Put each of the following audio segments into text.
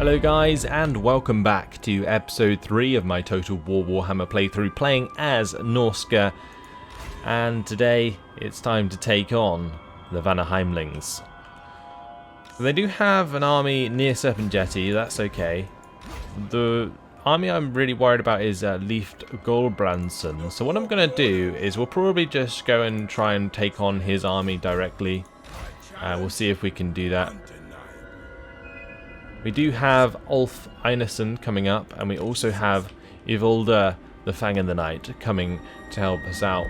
Hello guys, and welcome back to episode 3 of my Total War Warhammer playthrough, playing as Norsca. And today it's time to take on the Vanaheimlings. So they do have an army near Serpent Jetty, that's okay. The army I'm really worried about is Leif Golbrandsson. So what I'm going to do is we'll probably just go and try and take on his army directly. We'll see if we can do that. We do have Ulf Einarsson coming up, and we also have Ivolde the Fang in the Night coming to help us out.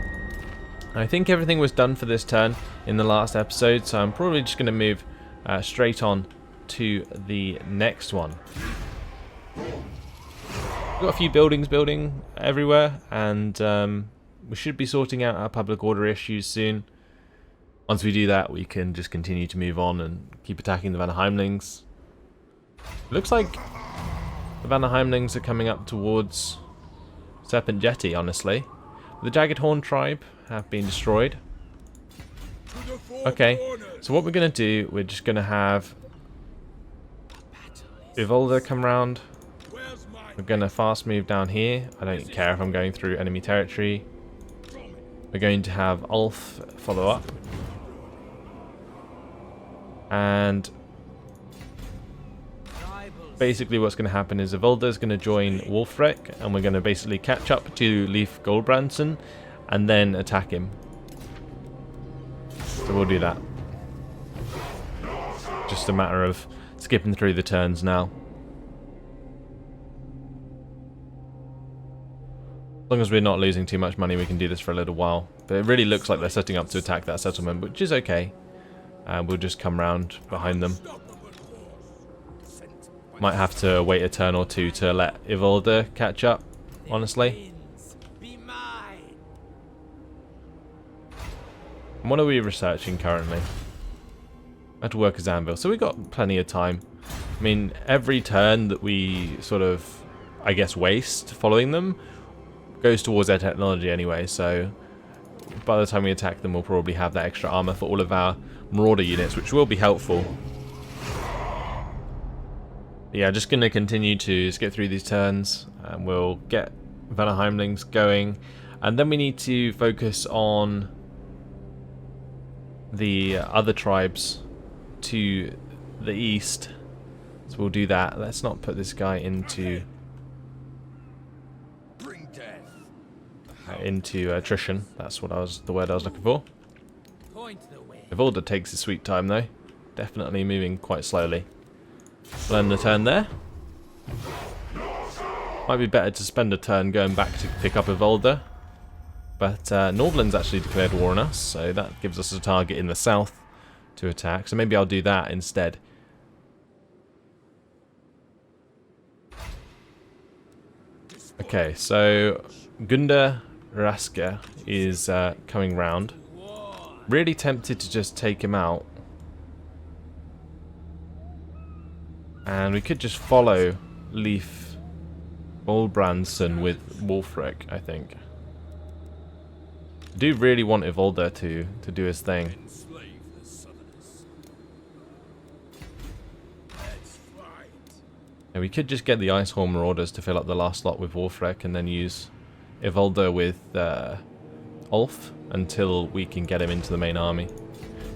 I think everything was done for this turn in the last episode, so I'm probably just going to move straight on to the next one. We've got a few buildings building everywhere, and we should be sorting out our public order issues soon. Once we do that, we can just continue to move on and keep attacking the Vanaheimlings. Looks like the Vanaheimlings are coming up towards Serpent Jetty, honestly. The Jagged Horn tribe have been destroyed. Okay, so what we're going to do, we're just going to have Ivolde come round. We're going to fast move down here. I don't care if I'm going through enemy territory. We're going to have Ulf follow up. And basically what's going to happen is Ivolde is going to join Wulfrik, and we're going to basically catch up to Leif Golbrandsson and then attack him. So we'll do that. Just a matter of skipping through the turns now. As long as we're not losing too much money, we can do this for a little while. But it really looks like they're setting up to attack that settlement, which is okay. We'll just come round behind them. Might have to wait a turn or two to let Ivolde catch up, honestly. And what are we researching currently? Metal Workers Anvil. So we've got plenty of time. I mean, every turn that we sort of, I guess, waste following them goes towards their technology anyway. So by the time we attack them, we'll probably have that extra armor for all of our Marauder units, which will be helpful. Yeah, just going to continue to skip through these turns, and we'll get Vanaheimlings going, and then we need to focus on the other tribes to the east. So we'll do that. Let's not put this guy into attrition. That's what the word I was looking for. Ivolde takes his sweet time though, definitely moving quite slowly. We'll end the turn there. Might be better to spend a turn going back to pick up Ivolde. But Nordland's actually declared war on us, so that gives us a target in the south to attack. So maybe I'll do that instead. Okay, so Gunda Raska is coming round. Really tempted to just take him out. And we could just follow Leif Golbrandsson with Wulfrik, I think. I do really want Ivolde to do his thing. Yeah, we could just get the Icehorn Marauders to fill up the last slot with Wulfrik, and then use Ivolde with Ulf until we can get him into the main army.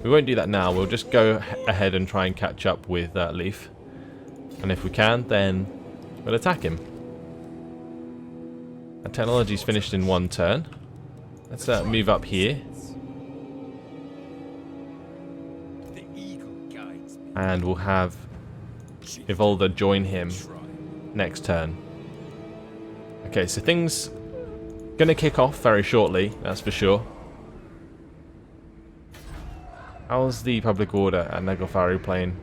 We won't do that now, we'll just go ahead and try and catch up with Leif. And if we can, then we'll attack him. Our technology's finished in one turn. Let's move up here. And we'll have Ivolde join him next turn. Okay, so things gonna kick off very shortly, that's for sure. How's the public order at Naglfari playing?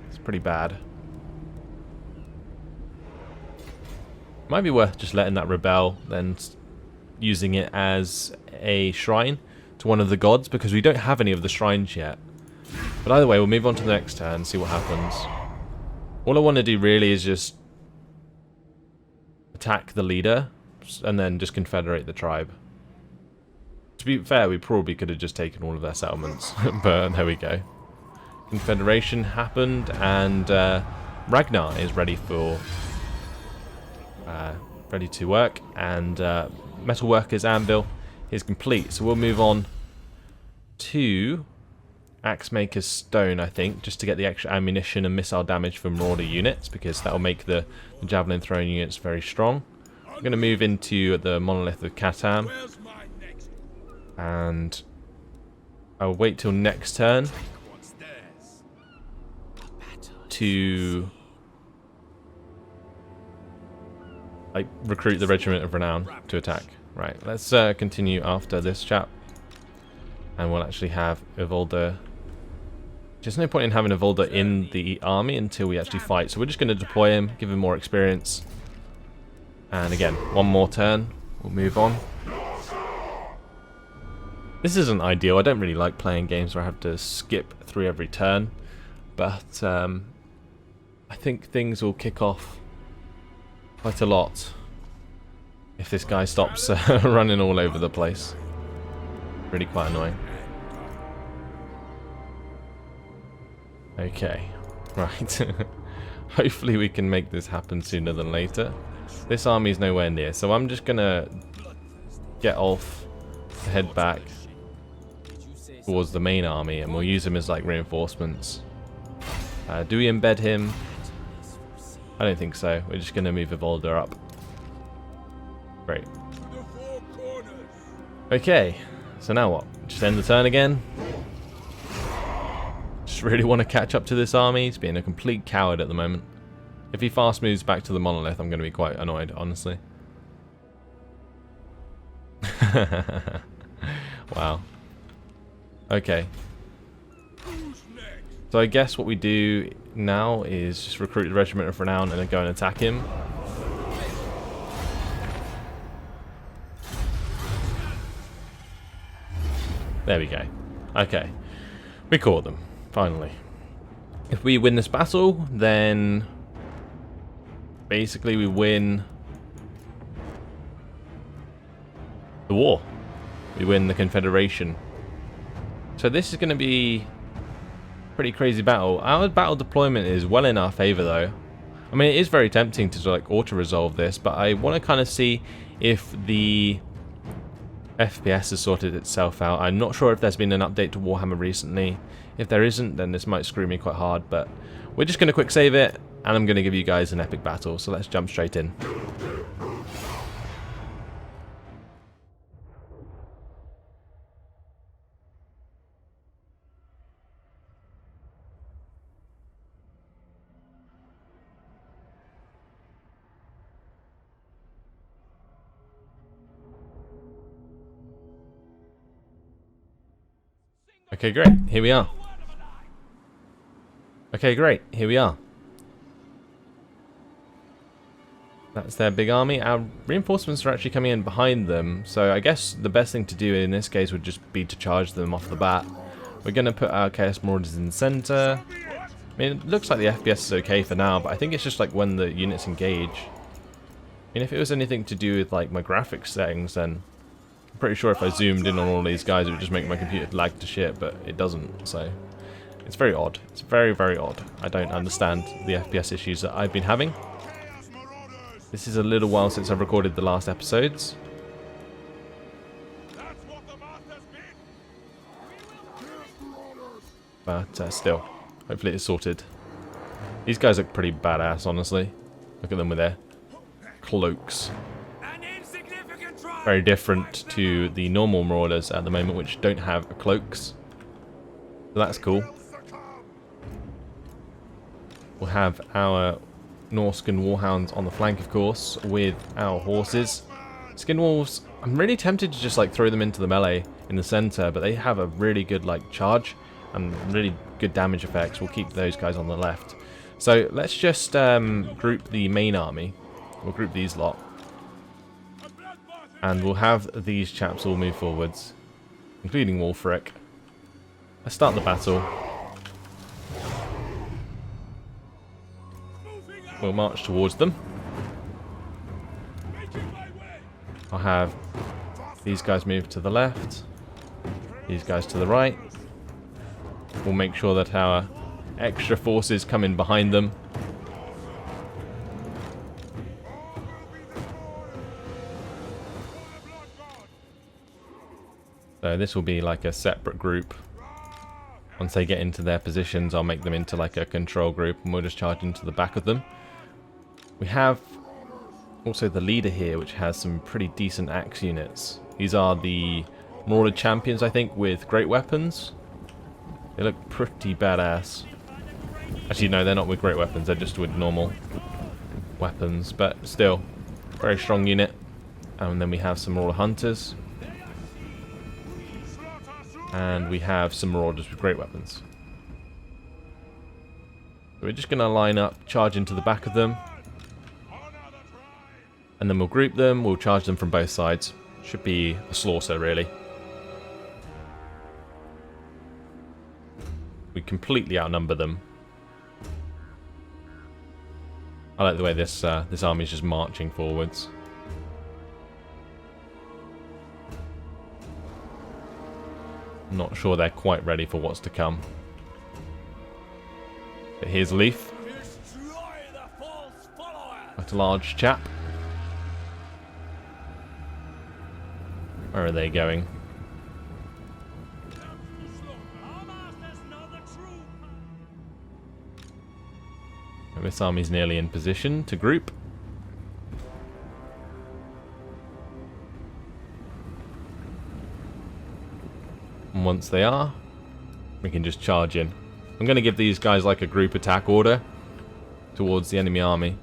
It's pretty bad. Might be worth just letting that rebel, then using it as a shrine to one of the gods, because we don't have any of the shrines yet. But either way, we'll move on to the next turn and see what happens. All I want to do really is just attack the leader and then just confederate the tribe. To be fair, we probably could have just taken all of their settlements, but there we go. Confederation happened, and Ragnar is ready for ready to work, and Metalworker's Anvil is complete. So we'll move on to Axemaker's Stone, I think, just to get the extra ammunition and missile damage from Marauder units, because that will make the javelin throwing units very strong. I'm going to move into the Monolith of Catan, and I'll wait till next turn to recruit the Regiment of Renown to attack. Right, let's continue after this chap, and we'll actually have Evolder. There's no point in having Evolder in the army until we actually fight, so we're just going to deploy him, give him more experience, and again, one more turn, we'll move on. This isn't ideal. I don't really like playing games where I have to skip through every turn, but I think things will kick off quite a lot if this guy stops running all over the place. Really quite annoying. Okay, right. Hopefully we can make this happen sooner than later. This army is nowhere near, so I'm just gonna get off, head back towards the main army, and we'll use him as like reinforcements. Do we embed him? I don't think so. We're just gonna move Evolder up. Great. Okay, so now what? Just end the turn again? Just really want to catch up to this army. He's being a complete coward at the moment. If he fast moves back to the Monolith, I'm going to be quite annoyed, honestly. Wow. Okay. So I guess what we do now is just recruit the Regiment of Renown and then go and attack him. There we go. Okay. We caught them, finally. If we win this battle, then basically we win the war. We win the Confederation. So this is going to be a pretty crazy battle. Our battle deployment is well in our favour though. I mean, it is very tempting to like auto-resolve this, but I want to kind of see if the FPS has sorted itself out. I'm not sure if there's been an update to Warhammer recently. If there isn't, then this might screw me quite hard, but we're just going to quick save it, and I'm going to give you guys an epic battle, so let's jump straight in. Okay, great. Here we are. Okay, great. Here we are. That's their big army. Our reinforcements are actually coming in behind them, so I guess the best thing to do in this case would just be to charge them off the bat. We're going to put our Chaos Marauders in the center. I mean, it looks like the FPS is okay for now, but I think it's just like when the units engage. I mean, if it was anything to do with like my graphics settings, then I'm pretty sure if I zoomed in on all these guys, it would just make my computer lag to shit, but it doesn't, so it's very odd. It's very, very odd. I don't understand the FPS issues that I've been having. This is a little while since I've recorded the last episodes. But still, hopefully it's sorted. These guys look pretty badass, honestly. Look at them with their cloaks. Very different to the normal Marauders at the moment, which don't have cloaks. So that's cool. We'll have our Norscan Warhounds on the flank, of course, with our horses. Skinwolves, I'm really tempted to just like throw them into the melee in the center, but they have a really good like charge and really good damage effects. We'll keep those guys on the left. So let's just group the main army. We'll group these lot. And we'll have these chaps all move forwards, including Wulfrik. Let's start the battle. We'll march towards them. I'll have these guys move to the left, these guys to the right. We'll make sure that our extra forces come in behind them. So this will be like a separate group. Once they get into their positions, I'll make them into like a control group and we'll just charge into the back of them. We have also the leader here, which has some pretty decent axe units. These are the Marauder champions, I think, with great weapons. They look pretty badass. Actually, no, they're not with great weapons, they're just with normal weapons, but still, very strong unit. And then we have some Marauder hunters. And we have some Marauders with great weapons. So we're just going to line up, charge into the back of them. And then we'll group them, we'll charge them from both sides. Should be a slaughter, really. We completely outnumber them. I like the way this army is just marching forwards. I'm not sure they're quite ready for what's to come. But here's Leaf. Quite a large chap. Where are they going? And this army's nearly in position to group. And once they are, we can just charge in. I'm going to give these guys like a group attack order towards the enemy army.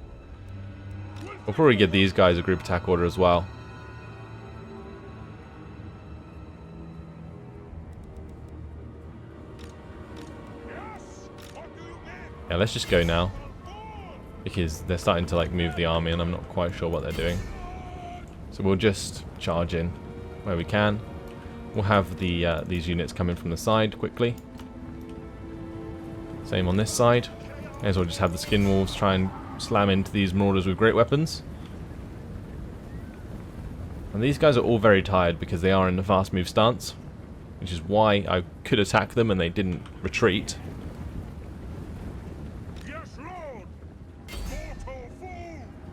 We'll probably give these guys a group attack order as well. Yeah, let's just go now. Because they're starting to like move the army and I'm not quite sure what they're doing. So we'll just charge in where we can. We'll have these units coming from the side quickly. Same on this side. May as well just have the skin wolves try and slam into these marauders with great weapons. And these guys are all very tired because they are in the fast move stance, which is why I could attack them and they didn't retreat.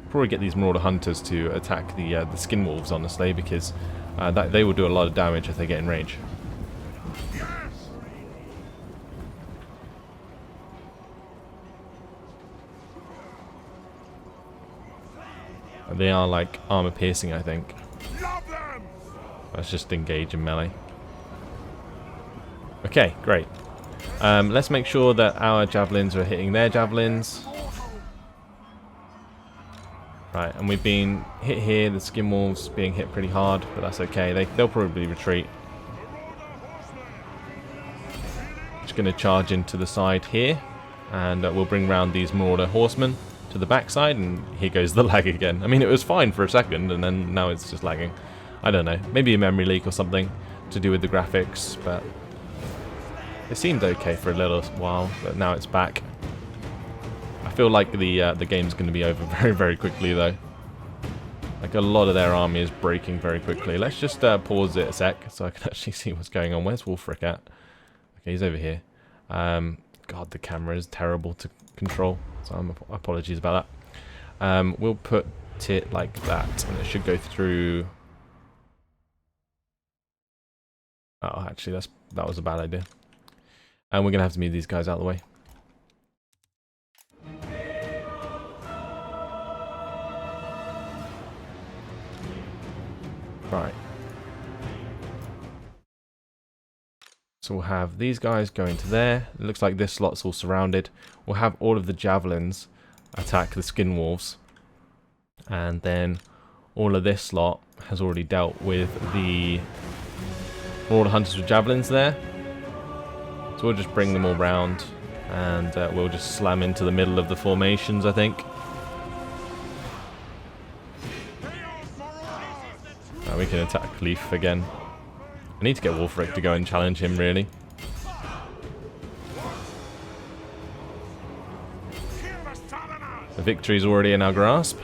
Probably get these marauder hunters to attack the skin wolves, honestly, because they will do a lot of damage if they get in range. They are like armor piercing, I think. Let's just engage in melee. Okay, great. Let's make sure that our javelins are hitting their javelins. Right, and we've been hit here, the skin wolves being hit pretty hard, but that's okay, they'll probably retreat. Just going to charge into the side here, and we'll bring round these marauder horsemen to the backside, and here goes the lag again. I mean, it was fine for a second, and then now it's just lagging. I don't know, maybe a memory leak or something to do with the graphics, but it seemed okay for a little while, but now it's back. I feel like the game's going to be over very, very quickly, though. Like, a lot of their army is breaking very quickly. Let's just pause it a sec so I can actually see what's going on. Where's Wulfrik at? Okay, he's over here. God, the camera is terrible to control, so apologies about that. We'll put it like that, and it should go through... Oh, actually, that was a bad idea. And we're going to have to move these guys out of the way. Right. So we'll have these guys go into there. It looks like this slot's all surrounded. We'll have all of the javelins attack the skin wolves. And then all of this slot has already dealt with the marauder hunters with javelins there. So we'll just bring them all round. And we'll just slam into the middle of the formations, I think. We can attack Leaf again. I need to get Wulfrik to go and challenge him, really. The victory's already in our grasp.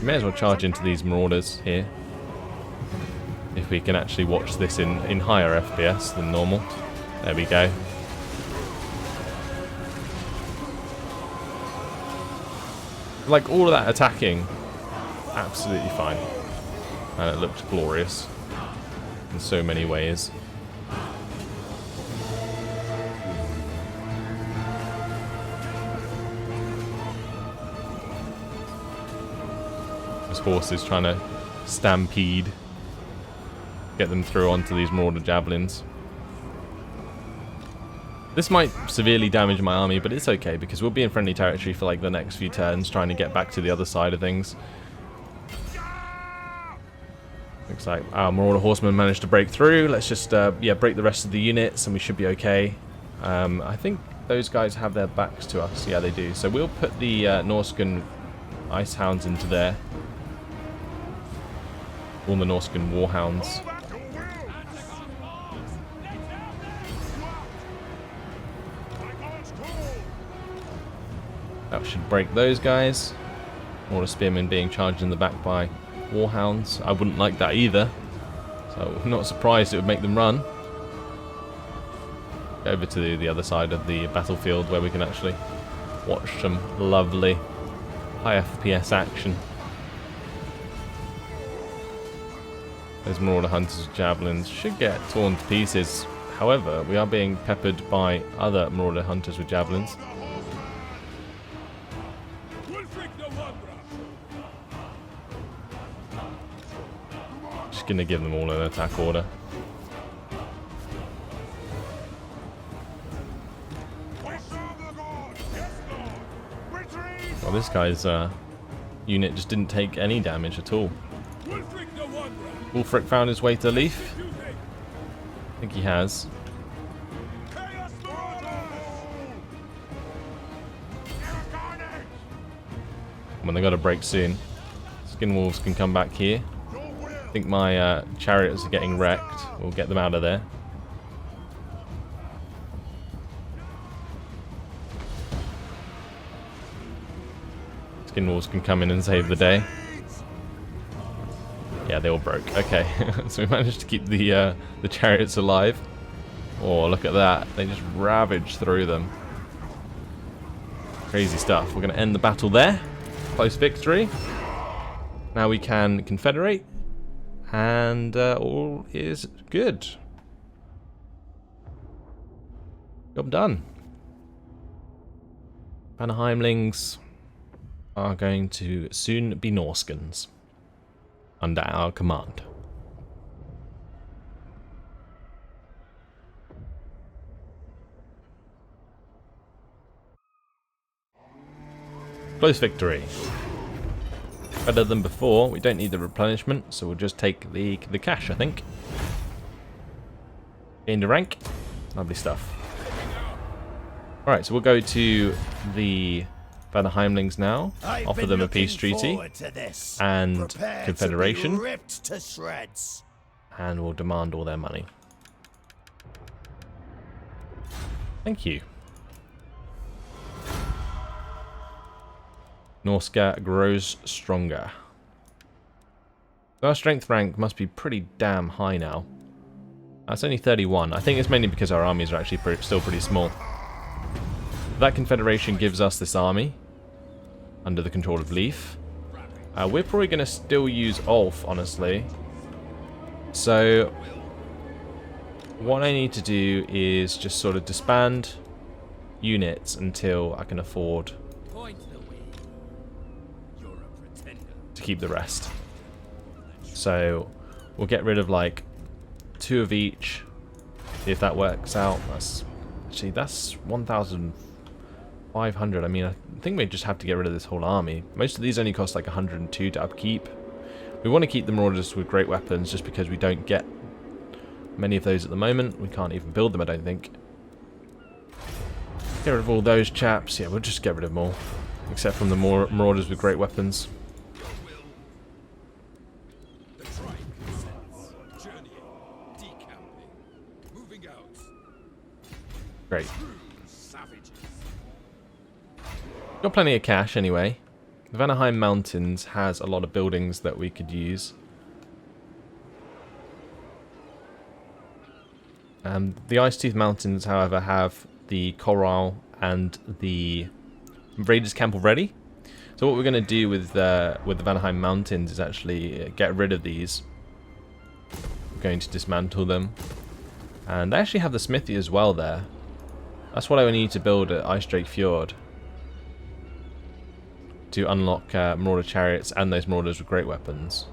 We may as well charge into these marauders here. If we can actually watch this in higher FPS than normal. There we go. Like, all of that attacking, absolutely fine. And it looked glorious. in so many ways. This horse is trying to stampede, get them through onto these Marauder javelins. This might severely damage my army, but it's okay because we'll be in friendly territory for like the next few turns, trying to get back to the other side of things. Looks like our Marauder horsemen managed to break through. Let's just yeah, break the rest of the units and we should be okay. I think those guys have their backs to us. Yeah, they do. So we'll put the Norscan Ice Hounds into there. All the Norscan Warhounds. That should break those guys. Marauder Spearmen being charged in the back by Warhounds. I wouldn't like that either. So I'm not surprised it would make them run. Over to the other side of the battlefield where we can actually watch some lovely high FPS action. Those Marauder Hunters with javelins should get torn to pieces. However, we are being peppered by other Marauder Hunters with javelins. Wulfrik the Wanderer. Just gonna give them all an attack order. Well, this guy's unit just didn't take any damage at all. Wulfrik found his way to Leaf. I think he has. When they got a break soon. Skin Wolves can come back here. I think my chariots are getting wrecked. We'll get them out of there. Skin Wolves can come in and save the day. Yeah, they all broke. Okay, so we managed to keep the chariots alive. Oh, look at that. They just ravaged through them. Crazy stuff. We're going to end the battle there. Close victory. Now we can confederate. And all is good. Job done. VulcanHDGaming are going to soon be Norscans under our command. Close victory. Better than before. We don't need the replenishment, so we'll just take the cash, I think. Gained a rank. Lovely stuff. Alright, so we'll go to the VulcanHDGaming now, offer them a peace treaty and confederation, and we'll demand all their money. Thank you. Norsca grows stronger. Our strength rank must be pretty damn high now. That's only 31. I think it's mainly because our armies are actually still pretty small. That confederation gives us this army under the control of Leaf. We're probably going to still use Ulf, honestly. So what I need to do is just sort of disband units until I can afford to keep the rest. So we'll get rid of like 2 of each. See if that works out. That's 1,500. I mean, I think we just have to get rid of this whole army. Most of these only cost like 102 to upkeep. We want to keep the Marauders with great weapons just because we don't get many of those at the moment. We can't even build them, I don't think. Get rid of all those chaps. Yeah, we'll just get rid of them all. Except from the Marauders with great weapons. Great. Got plenty of cash anyway. The Vanaheim Mountains has a lot of buildings that we could use. The Ice Tooth Mountains, however, have the Coral and the Raiders Camp already. So what we're going to do with the Vanaheim Mountains is actually get rid of these going to dismantle them. And they actually have the smithy as well there. That's what I would need to build at Ice Drake Fjord to unlock Marauder chariots and those Marauders with great weapons.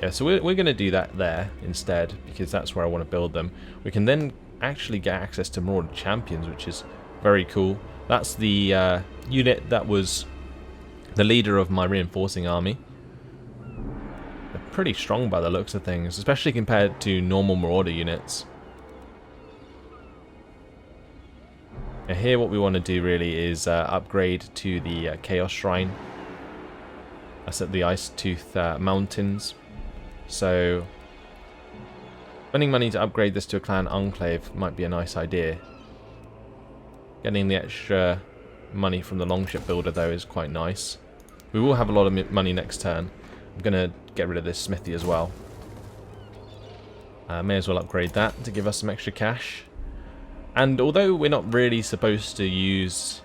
Yeah, so we're going to do that there instead, because that's where I want to build them. We can then actually get access to Marauder champions, which is very cool. That's the unit that was the leader of my reinforcing army. They're pretty strong by the looks of things, especially compared to normal Marauder units. Now here what we want to do really is upgrade to the Chaos Shrine. That's at the Ice Tooth Mountains. So spending money to upgrade this to a clan enclave might be a nice idea. Getting the extra money from the longship builder though is quite nice. We will have a lot of money next turn. I'm going to get rid of this smithy as well. May as well upgrade that to give us some extra cash. And although we're not really supposed to use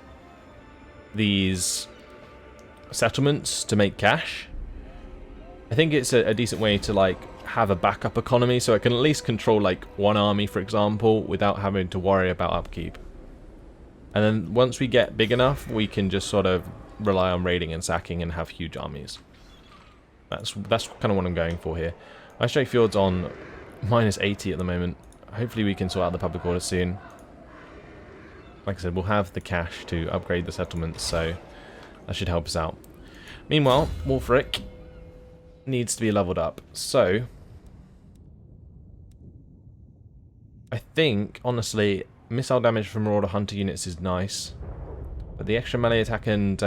these settlements to make cash, I think it's a decent way to like have a backup economy, so I can at least control like one army, for example, without having to worry about upkeep. And then once we get big enough, we can just sort of rely on raiding and sacking and have huge armies. That's kind of what I'm going for here. Ice Drake Fjord's on -80 at the moment. Hopefully we can sort out the public order soon. Like I said, we'll have the cash to upgrade the settlements, so that should help us out. Meanwhile, Wulfrik needs to be leveled up. So I think, honestly, missile damage from Marauder Hunter units is nice, but the extra melee attack and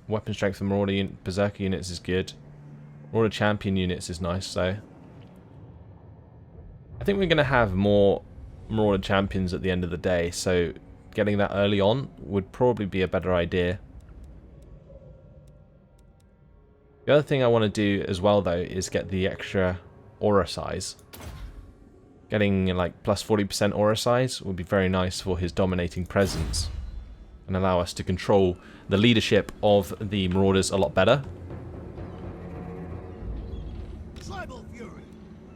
weapon strength from Marauder Berserker units is good. Marauder Champion units is nice, so I think we're going to have more Marauder Champions at the end of the day, so getting that early on would probably be a better idea. The other thing I want to do as well, though, is get the extra aura size. Getting like plus 40% aura size would be very nice for his dominating presence and allow us to control the leadership of the Marauders a lot better.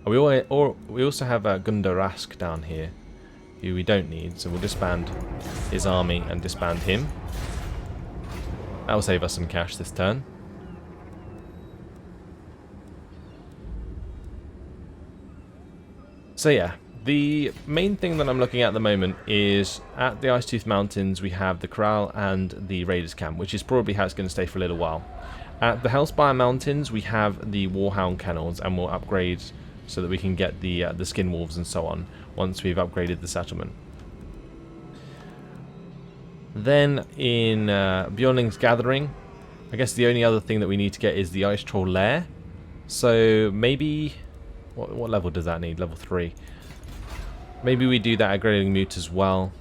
We also have Gundarask down here, who we don't need, so we'll disband his army and disband him. That will save us some cash this turn. So yeah, the main thing that I'm looking at the moment is at the Ice Tooth Mountains we have the Corral and the Raiders camp, which is probably how it's going to stay for a little while. At the Hellspire Mountains we have the Warhound kennels, and we'll upgrade so that we can get the skin wolves and so on once we've upgraded the settlement. Then in Bjornling's Gathering, I guess the only other thing that we need to get is the Ice Troll Lair. So maybe... What level does that need? Level 3. Maybe we do that at Grayling Mute as well.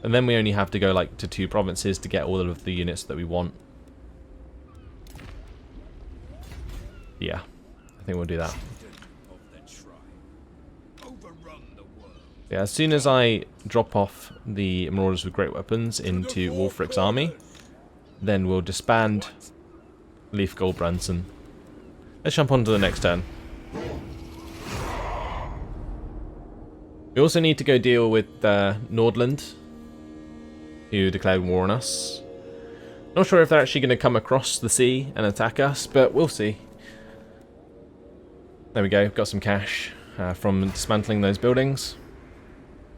And then we only have to go like to 2 provinces to get all of the units that we want. Yeah, I think we'll do that. Yeah, as soon as I drop off the Marauders with great weapons into Wulfrik's army, then we'll disband Leif Goldbranson. Let's jump on to the next turn. We also need to go deal with Nordland, who declared war on us. Not sure if they're actually going to come across the sea and attack us, but we'll see. There we go, got some cash from dismantling those buildings.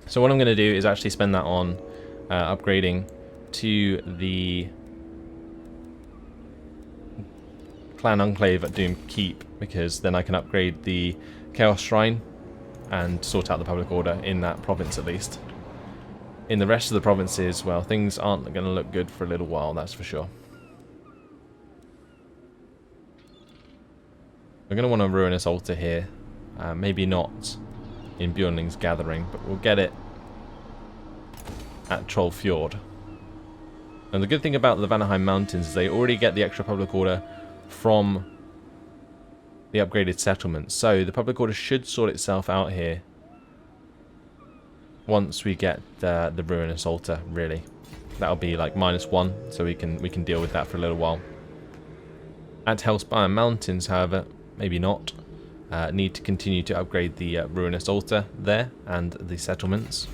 So what I'm going to do is actually spend that on upgrading to the Clan Enclave at Doom Keep, because then I can upgrade the Chaos Shrine and sort out the public order in that province at least. In the rest of the provinces, well, things aren't going to look good for a little while, that's for sure. We're going to want to Ruinous Altar here. Maybe not in Bjornling's Gathering, but we'll get it at Troll Fjord. And the good thing about the Vanaheim Mountains is they already get the extra public order from the upgraded settlements, so the public order should sort itself out here once we get the Ruinous Altar. Really, that'll be like -1, so we can deal with that for a little while. At Hellspire Mountains, however, maybe not. need to continue to upgrade the ruinous altar there and the settlements.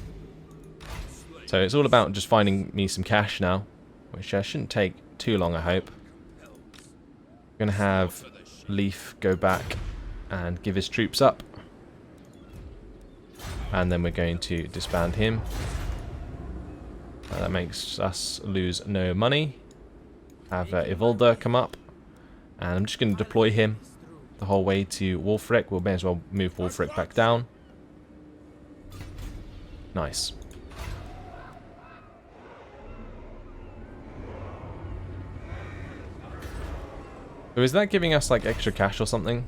So it's all about just finding me some cash now, which shouldn't take too long, I hope. I'm going to have Leaf go back and give his troops up. And then we're going to disband him. That makes us lose no money. Have Ivolde come up. And I'm just going to deploy him the whole way to Wulfrik. We'll may as well move Wulfrik back down. Nice. So is that giving us like extra cash or something?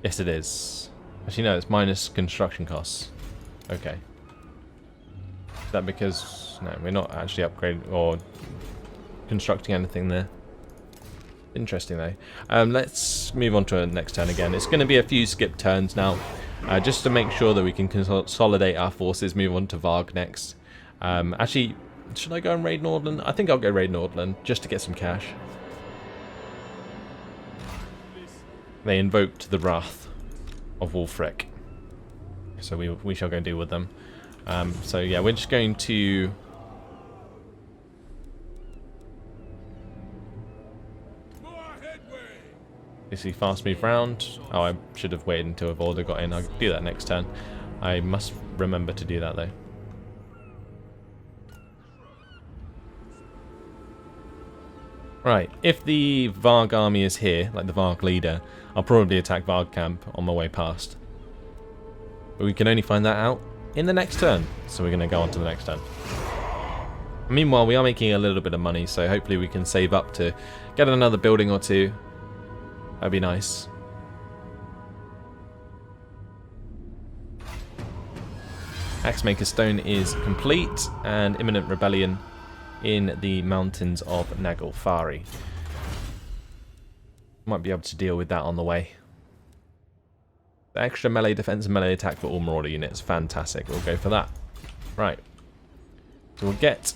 Yes, it is. Actually, no, it's minus construction costs. Okay. Is that because... No, we're not actually upgrading or constructing anything there. Interesting, though. Let's move on to our next turn again. It's going to be a few skip turns now. Just to make sure that we can consolidate our forces, move on to Varg next. Actually, should I go and raid Nordland? I think I'll go raid Nordland, just to get some cash. They invoked the wrath of Wulfrik. So we shall go deal with them. So yeah, we're just going to... basically fast move round. Oh, I should have waited until Ivolde got in. I'll do that next turn. I must remember to do that though. Right, if the Varg army is here, like the Varg leader, I'll probably attack Varg camp on my way past. But we can only find that out in the next turn, so we're going to go on to the next turn. Meanwhile, we are making a little bit of money, so hopefully we can save up to get another building or two. That'd be nice. Axemaker Stone is complete, and imminent rebellion in the mountains of Naglfari. Might be able to deal with that on the way. The extra melee defense and melee attack for all Marauder units. Fantastic. We'll go for that. Right. So we'll get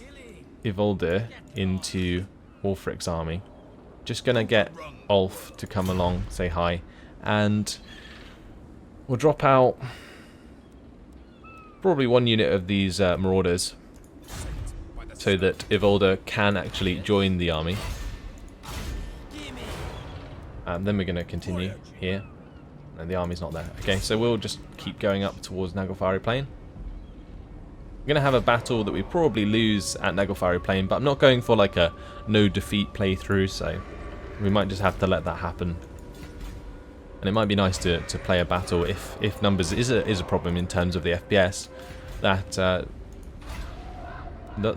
Ivolde into Wulfrik's army. Just going to get Ulf to come along, say hi. And we'll drop out probably one unit of these Marauders, so that Ivolde can actually join the army. And then we're going to continue here. And the army's not there. Okay, so we'll just keep going up towards Naglfari Plain. We're going to have a battle that we probably lose at Naglfari Plain, but I'm not going for like a no defeat playthrough, so we might just have to let that happen. And it might be nice to play a battle if numbers is a problem in terms of the FPS that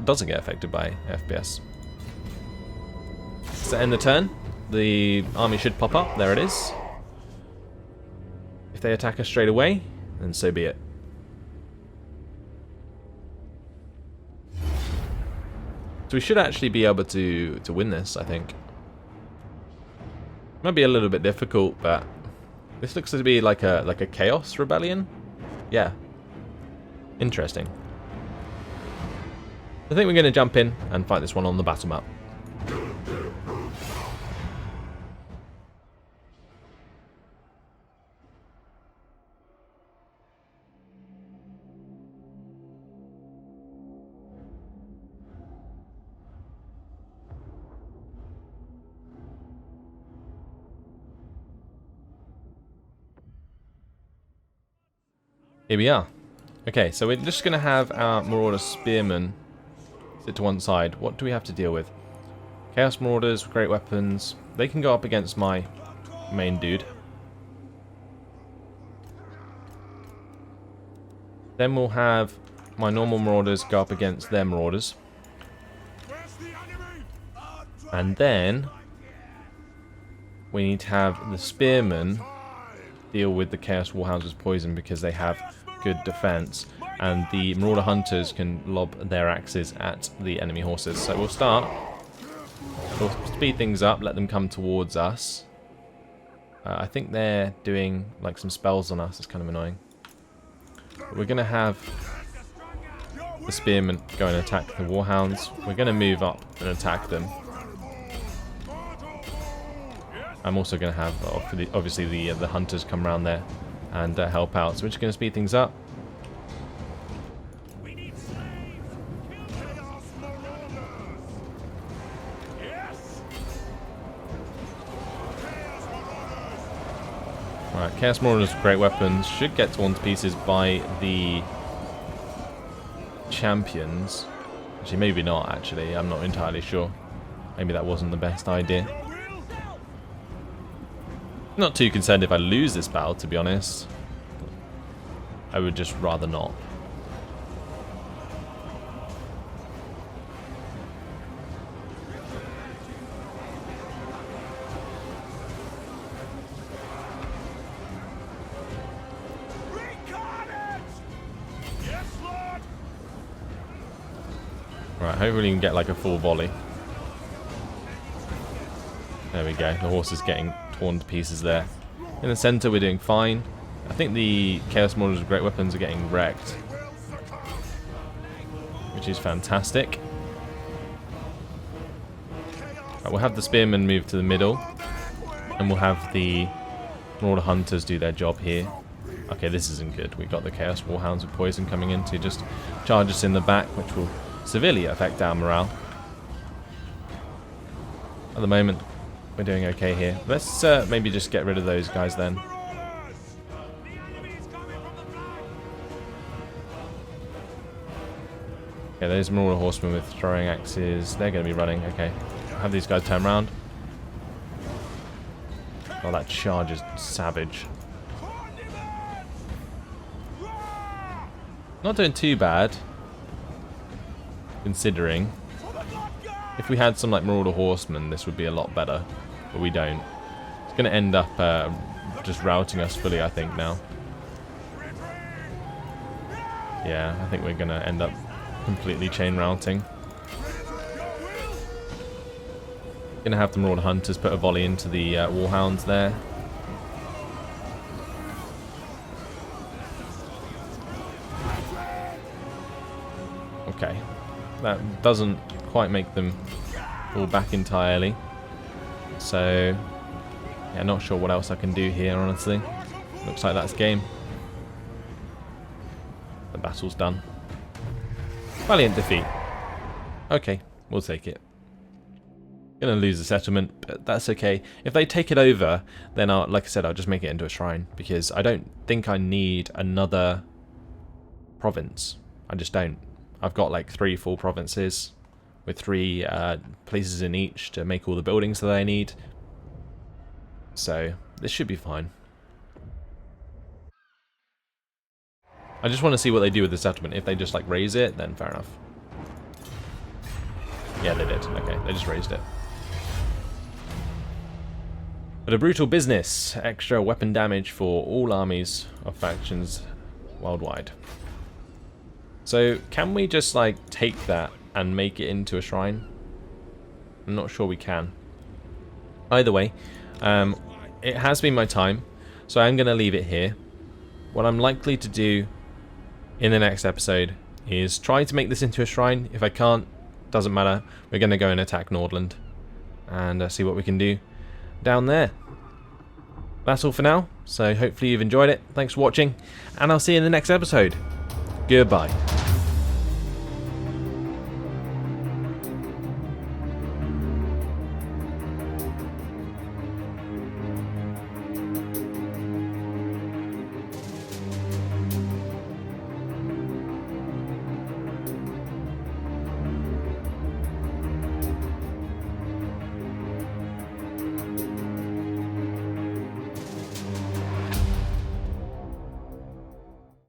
doesn't get affected by FPS. So end the turn. The army should pop up. There it is. If they attack us straight away, then so be it. So we should actually be able to win this, I think. Might be a little bit difficult, but this looks to be like a chaos rebellion. Yeah. Interesting. I think we're going to jump in and fight this one on the battle map. Here we are. Okay, so we're just going to have our Marauder Spearmen sit to one side. What do we have to deal with? Chaos Marauders, great weapons. They can go up against my main dude. Then we'll have my normal Marauders go up against their Marauders. And then we need to have the Spearmen deal with the Chaos Warhouse's poison because they have good defense, and the Marauder Hunters can lob their axes at the enemy horses. So we'll start. We'll speed things up, let them come towards us. I think they're doing like some spells on us. It's kind of annoying. But we're going to have the Spearmen go and attack the Warhounds. We're going to move up and attack them. I'm also going to have, obviously, the hunters come around there and help out. So we're just going to speed things up. We need slaves. Kill Chaos Marauders. Yes. Chaos Marauders. Right, Chaos Marauders, great weapons, should get torn to pieces by the champions. Actually, maybe not, actually. I'm not entirely sure. Maybe that wasn't the best idea. Not too concerned if I lose this battle, to be honest. I would just rather not. Yes, Lord. Right, hopefully we can get like a full volley. There we go. The horse is getting torn to pieces there. In the center, we're doing fine. I think the Chaos Marauders with great weapons are getting wrecked, which is fantastic. Right, we'll have the spearmen move to the middle, and we'll have the Marauder hunters do their job here. Okay, this isn't good. We've got the Chaos Warhounds with poison coming in to just charge us in the back, which will severely affect our morale. At the moment, we're doing okay here. Let's maybe just get rid of those guys then. Okay, there's Marauder horsemen with throwing axes. They're going to be running. Okay, have these guys turn around. Oh, that charge is savage. Not doing too bad, considering. If we had some like Marauder horsemen, this would be a lot better, but we don't. It's going to end up just routing us fully, I think, now. Yeah, I think we're going to end up completely chain routing. Going to have the Marauder hunters put a volley into the warhounds there. Okay, that doesn't quite make them pull back entirely. So, yeah, not sure what else I can do here, honestly. Looks like that's game. The battle's done. Valiant defeat. Okay, we'll take it. Gonna lose the settlement, but that's okay. If they take it over, then like I said, I'll just make it into a shrine, because I don't think I need another province. I just don't. I've got like 3 full provinces with 3 places in each to make all the buildings that I need. So this should be fine. I just want to see what they do with the settlement. If they just like raise it, then fair enough. Yeah, they did. Okay, they just raised it. But a brutal business. Extra weapon damage for all armies of factions worldwide. So, can we just, like, take that and make it into a shrine? I'm not sure we can. Either way, it has been my time, so I'm going to leave it here. What I'm likely to do in the next episode is try to make this into a shrine. If I can't, doesn't matter. We're going to go and attack Nordland and see what we can do down there. That's all for now, so hopefully you've enjoyed it. Thanks for watching, and I'll see you in the next episode. Goodbye.